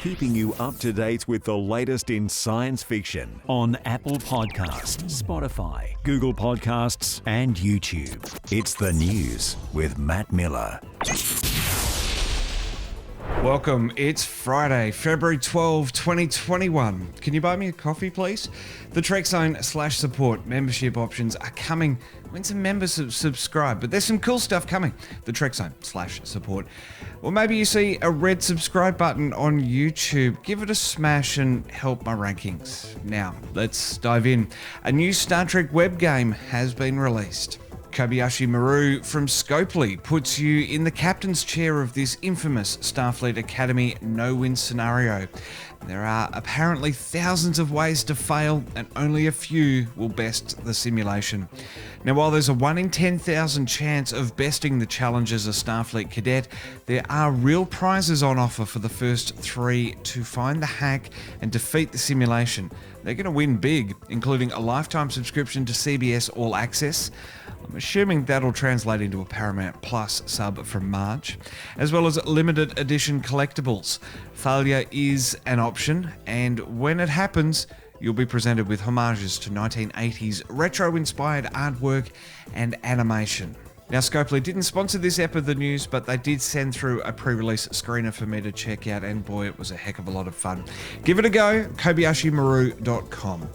keeping you up to date with the latest in science fiction on Apple Podcasts, Spotify, Google Podcasts, and YouTube. It's the news with Matt Miller. Welcome. It's Friday, February 12, 2021. Can you buy me a coffee, please? The Trekzone /support membership options are coming when some members subscribe, but there's some cool stuff coming. The Trekzone /support. Or maybe you see a red subscribe button on YouTube. Give it a smash and help my rankings. Now, let's dive in. A new Star Trek web game has been released. Kobayashi Maru from Scopeify puts you in the captain's chair of this infamous Starfleet Academy no-win scenario. There are apparently thousands of ways to fail, and only a few will best the simulation. Now, while there's a 1 in 10,000 chance of besting the challenge as a Starfleet cadet, there are real prizes on offer for the first 3 to find the hack and defeat the simulation. They're going to win big, including a lifetime subscription to CBS All Access. I'm assuming that'll translate into a Paramount Plus sub from March, as well as limited edition collectibles. Failure is an option, and when it happens, you'll be presented with homages to 1980s retro-inspired artwork and animation. Now, Scopeify didn't sponsor this ep of the news, but they did send through a pre-release screener for me to check out, and boy, it was a heck of a lot of fun. Give it a go, KobayashiMaru.com.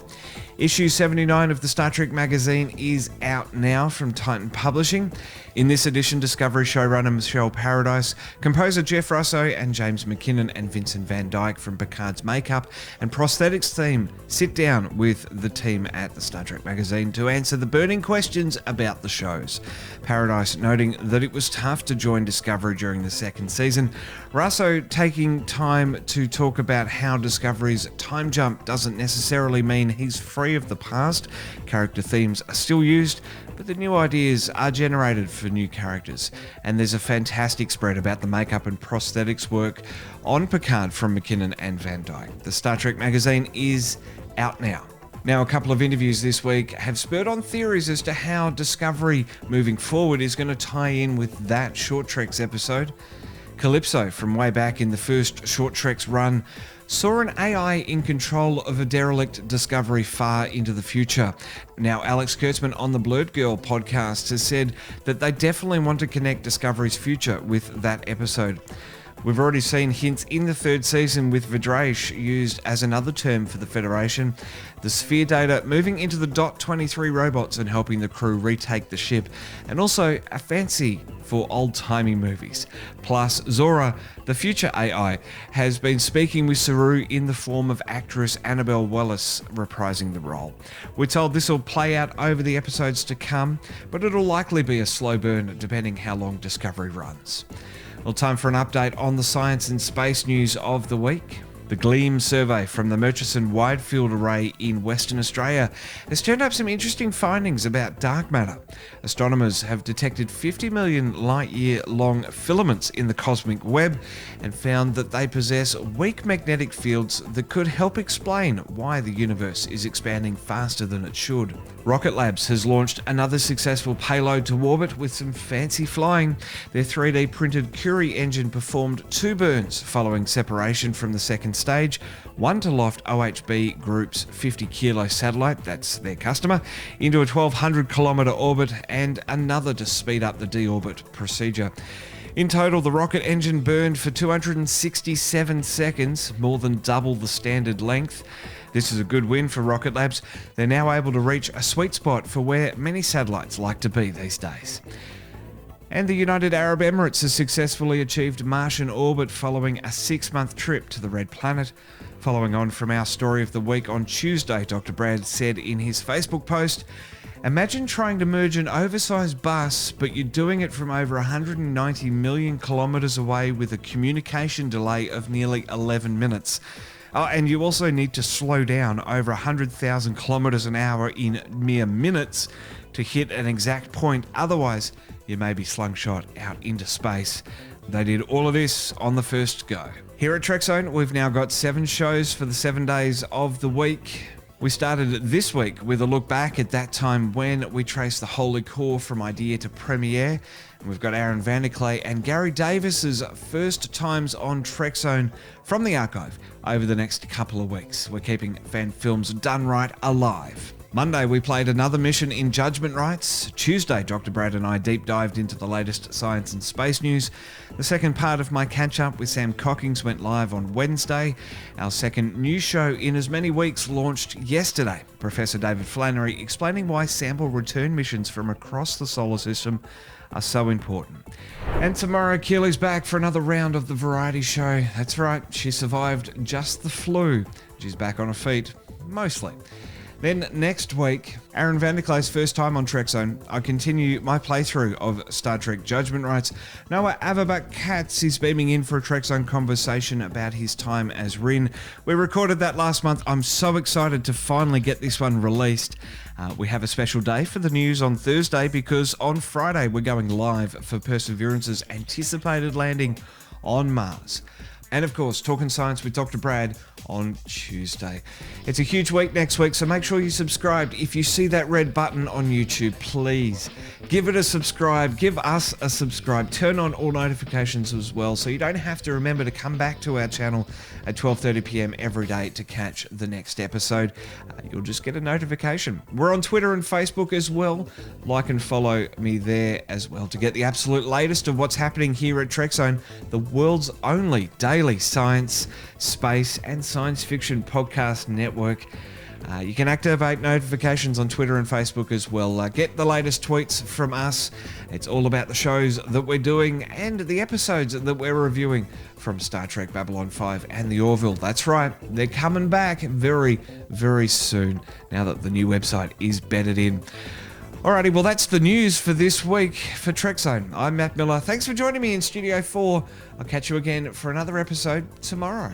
Issue 79 of the Star Trek magazine is out now from Titan Publishing. In this edition, Discovery showrunner Michelle Paradise, composer Jeff Russo, and James McKinnon and Vincent Van Dyke from Picard's makeup and prosthetics team sit down with the team at the Star Trek magazine to answer the burning questions about the shows. Paradise noting that it was tough to join Discovery during the second season. Russo taking time to talk about how Discovery's time jump doesn't necessarily mean he's free of the past. Character themes are still used, but the new ideas are generated for new characters. And there's a fantastic spread about the makeup and prosthetics work on Picard from McKinnon and Van Dyke. The Star Trek magazine is out now. Now, a couple of interviews this week have spurred on theories as to how Discovery moving forward is going to tie in with that Short Treks episode. Calypso, from way back in the first Short Treks run, saw an AI in control of a derelict Discovery far into the future. Now, Alex Kurtzman on the Blurred Girl podcast has said that they definitely want to connect Discovery's future with that episode. We've already seen hints in the third season with Vidraish used as another term for the Federation, the Sphere data moving into the Dot 23 robots and helping the crew retake the ship, and also a fancy for old-timey movies. Plus, Zora, the future AI, has been speaking with Saru in the form of actress Annabelle Wallis reprising the role. We're told this will play out over the episodes to come, but it'll likely be a slow burn depending how long Discovery runs. Well, time for an update on the science and space news of the week. The GLEAM survey from the Murchison Wide Field Array in Western Australia has turned up some interesting findings about dark matter. Astronomers have detected 50 million light-year-long filaments in the cosmic web and found that they possess weak magnetic fields that could help explain why the universe is expanding faster than it should. Rocket Labs has launched another successful payload to orbit with some fancy flying. Their 3D printed Curie engine performed 2 burns following separation from the second stage, one to loft OHB Group's 50 kilo satellite, that's their customer, into a 1200 kilometre orbit, and another to speed up the deorbit procedure. In total, the rocket engine burned for 267 seconds, more than double the standard length. This is a good win for Rocket Labs. They're now able to reach a sweet spot for where many satellites like to be these days. And the United Arab Emirates has successfully achieved Martian orbit following a 6-month trip to the Red Planet. Following on from our story of the week on Tuesday, Dr. Brad said in his Facebook post, "Imagine trying to merge an oversized bus, but you're doing it from over 190 million kilometres away with a communication delay of nearly 11 minutes. Oh, and you also need to slow down over 100,000 kilometres an hour in mere minutes to hit an exact point. Otherwise, you may be slungshot out into space." They did all of this on the first go. Here at Trekzone, we've now got 7 shows for the 7 days of the week. We started this week with a look back at that time when we traced the Holy Core from idea to premiere. And we've got Aaron Vanderklay and Gary Davis's first times on Trekzone from the archive over the next couple of weeks. We're keeping fan films done right alive. Monday, we played another mission in Judgment Rights. Tuesday, Dr. Brad and I deep dived into the latest science and space news. The second part of my catch-up with Sam Cockings went live on Wednesday. Our second news show in as many weeks launched yesterday. Professor David Flannery explaining why sample return missions from across the solar system are so important. And tomorrow, Keely's back for another round of the variety show. That's right, she survived just the flu. She's back on her feet, mostly. Then next week, Aaron Vanderklay's first time on Trekzone, I continue my playthrough of Star Trek Judgment Rights. Noah Averbach-Katz is beaming in for a Trekzone conversation about his time as Rin. We recorded that last month. I'm so excited to finally get this one released. We have a special day for the news on Thursday because on Friday we're going live for Perseverance's anticipated landing on Mars. And of course, Talkin' Science with Dr. Brad on Tuesday. It's a huge week next week, so make sure you subscribe. If you see that red button on YouTube, please give it a subscribe. Give us a subscribe. Turn on all notifications as well, so you don't have to remember to come back to our channel at 12:30 p.m. every day to catch the next episode. You'll just get a notification. We're on Twitter and Facebook as well. Like and follow me there as well to get the absolute latest of what's happening here at Trekzone, the world's only daily science, space, and science fiction podcast network. You can activate notifications on Twitter and Facebook as well. Get the latest tweets from us. It's all about the shows that we're doing and the episodes that we're reviewing from Star Trek Babylon 5 and the Orville. That's right, they're coming back very, very soon now that the new website is bedded in. Alrighty, well that's the news for this week for Trekzone. I'm Matt Miller. Thanks for joining me in Studio 4. I'll catch you again for another episode tomorrow.